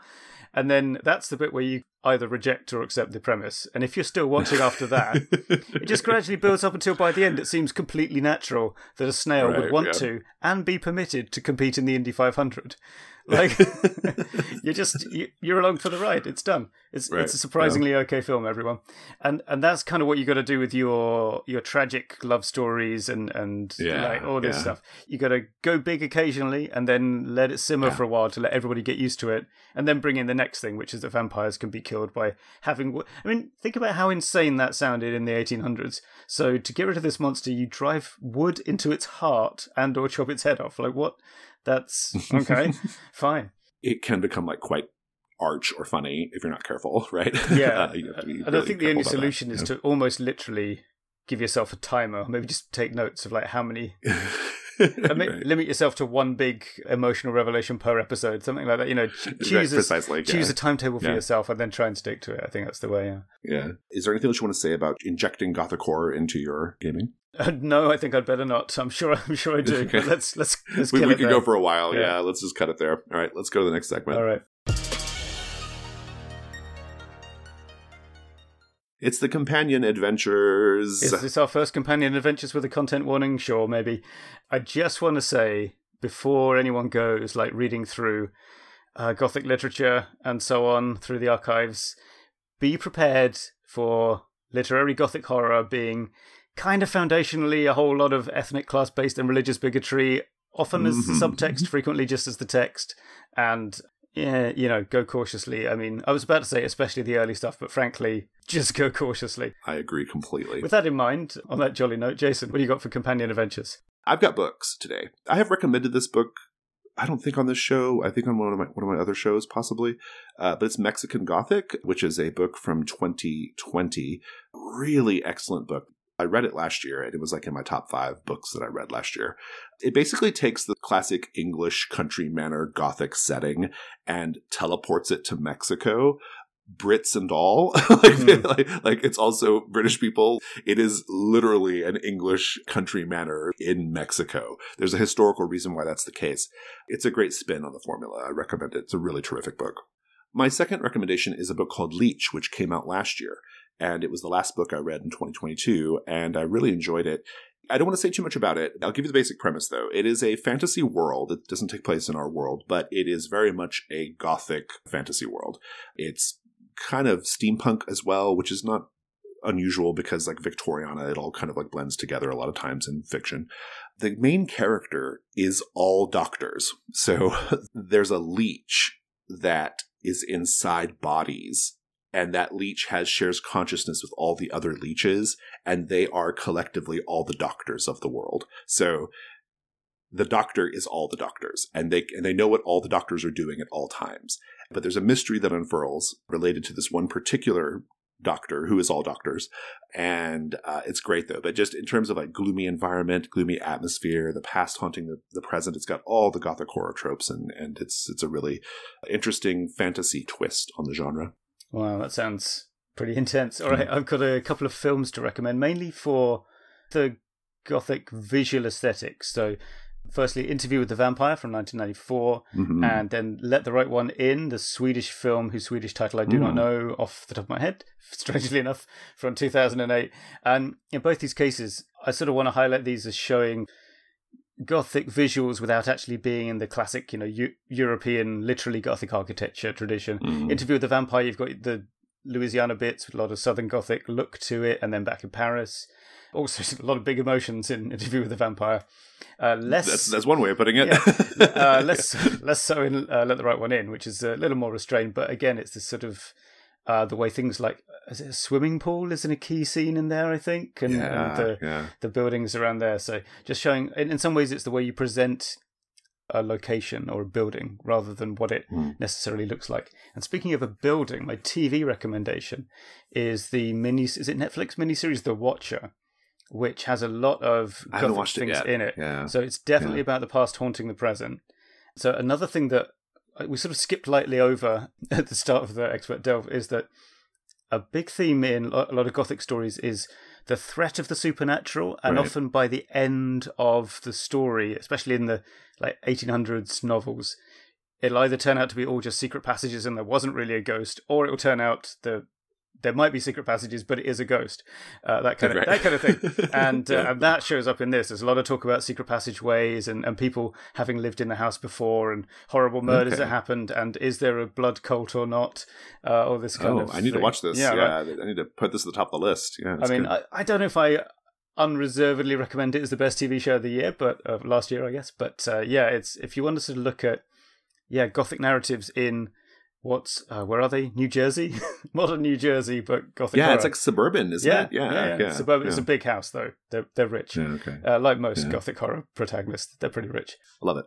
And then that's the bit where you either reject or accept the premise. And if you're still watching after that, it just gradually builds up until by the end it seems completely natural that a snail would want to and be permitted to compete in the Indy 500. Like, you're along for the ride. It's done. It's a surprisingly okay film, everyone. And that's kind of what you got to do with your tragic love stories and like all this stuff. You got to go big occasionally and then let it simmer for a while to let everybody get used to it, and then bring in the next thing, which is that vampires can be killed by having... I mean, think about how insane that sounded in the 1800s. So to get rid of this monster, you drive wood into its heart and or chop its head off. Like, what? That's okay. Fine.
It can become like quite arch or funny if you're not careful, right?
Yeah. I don't think the only solution is to almost literally give yourself a timer. Maybe just take notes of like how many. Limit yourself to one big emotional revelation per episode, something like that. Choose a timetable for yourself and then try and stick to it. I think that's the way.
Yeah. Is there anything else you want to say about injecting Gothic horror into your gaming?
No, I think I'd better not. I'm sure I do. Okay. But let's
we could go for a while. Yeah, let's just cut it there. All right, let's go to the next segment.
All right.
It's the companion adventures.
Is this our first companion adventures with a content warning? Sure, maybe. I just want to say, before anyone goes, like, reading through Gothic literature and so on through the archives, be prepared for literary Gothic horror being kind of foundationally a whole lot of ethnic, class-based and religious bigotry, often as the subtext, frequently just as the text. And, yeah, you know, go cautiously. I mean, I was about to say especially the early stuff, but frankly, just go cautiously.
I agree completely.
With that in mind, on that jolly note, Jason, what do you got for companion adventures?
I've got books today. I have recommended this book, I don't think on this show. I think on one of my other shows, possibly. But it's Mexican Gothic, which is a book from 2020. Really excellent book. I read it last year, and it was like in my top 5 books that I read last year. It basically takes the classic English country manor Gothic setting and teleports it to Mexico, Brits and all. like it's also British people. It is literally an English country manor in Mexico. There's a historical reason why that's the case. It's a great spin on the formula. I recommend it. It's a really terrific book. My second recommendation is a book called Leech, which came out last year. And it was the last book I read in 2022, and I really enjoyed it. I don't want to say too much about it. I'll give you the basic premise, though. It is a fantasy world. It doesn't take place in our world, but it is very much a Gothic fantasy world. It's kind of steampunk as well, which is not unusual because, like, Victoriana, it all kind of like blends together a lot of times in fiction. The main character is all doctors. So there's a leech that is inside bodies. And that leech shares consciousness with all the other leeches, and they are collectively all the doctors of the world. So the doctor is all the doctors, and they know what all the doctors are doing at all times. But there's a mystery that unfurls related to this one particular doctor who is all doctors, and it's great though. But just in terms of like gloomy environment, gloomy atmosphere, the past haunting the present, it's got all the Gothic horror tropes, and it's a really interesting fantasy twist on the genre.
Wow, that sounds pretty intense. All right, I've got a couple of films to recommend, mainly for the Gothic visual aesthetics. So, firstly, Interview with the Vampire from 1994, and then Let the Right One In, the Swedish film whose Swedish title I do not know off the top of my head, strangely enough, from 2008. And in both these cases, I sort of want to highlight these as showing Gothic visuals without actually being in the classic, you know, European, literally Gothic architecture tradition. Interview with the Vampire, you've got the Louisiana bits with a lot of Southern Gothic look to it, and then back in Paris. Also, a lot of big emotions in Interview with the Vampire.
That's one way of putting it.
Yeah. Less so in Let the Right One In, which is a little more restrained. But again, it's this sort of the way things like, is it a swimming pool is in a key scene in there, I think, and the buildings around there. So just showing, in some ways, it's the way you present a location or a building rather than what it necessarily looks like. And speaking of a building, my TV recommendation is is it Netflix miniseries The Watcher, which has a lot of Gothic things in it. Yeah. So it's definitely about the past haunting the present. So another thing that we sort of skipped lightly over at the start of the Expert Delve is that a big theme in a lot of Gothic stories is the threat of the supernatural, and often by the end of the story, especially in the 1800s novels, it'll either turn out to be all just secret passages and there wasn't really a ghost, or it'll turn out there might be secret passages, but it is a ghost. That kind of thing. And that shows up in this. There's a lot of talk about secret passageways and people having lived in the house before, and horrible murders that happened, and is there a blood cult or not? All this kind of
I need to watch this. Yeah, right. I need to put this at the top of the list. Yeah,
I mean, I don't know if I unreservedly recommend it as the best TV show of the year, but last year, I guess. But it's if you want to sort of look at Gothic narratives in where are they? New Jersey? Modern New Jersey, but Gothic horror.
It's like suburban, isn't it?
Yeah. Suburban. It's a big house, though. They're rich. Yeah, okay. Like most Gothic horror protagonists, they're pretty rich.
I love it.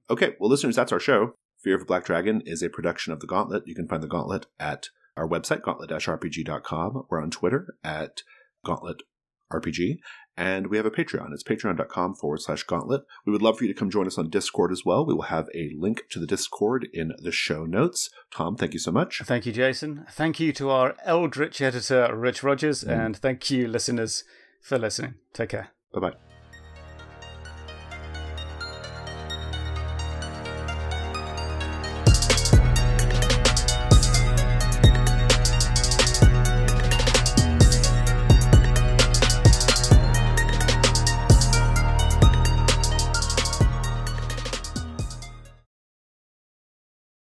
Okay, well, listeners, that's our show. Fear of a Black Dragon is a production of The Gauntlet. You can find The Gauntlet at our website, gauntlet-rpg.com. We're on Twitter at GauntletRPG. And we have a Patreon. It's patreon.com/gauntlet. We would love for you to come join us on Discord as well. We will have a link to the Discord in the show notes. Tom, thank you so much.
Thank you, Jason. Thank you to our eldritch editor, Rich Rogers. And thank you, listeners, for listening. Take care.
Bye-bye.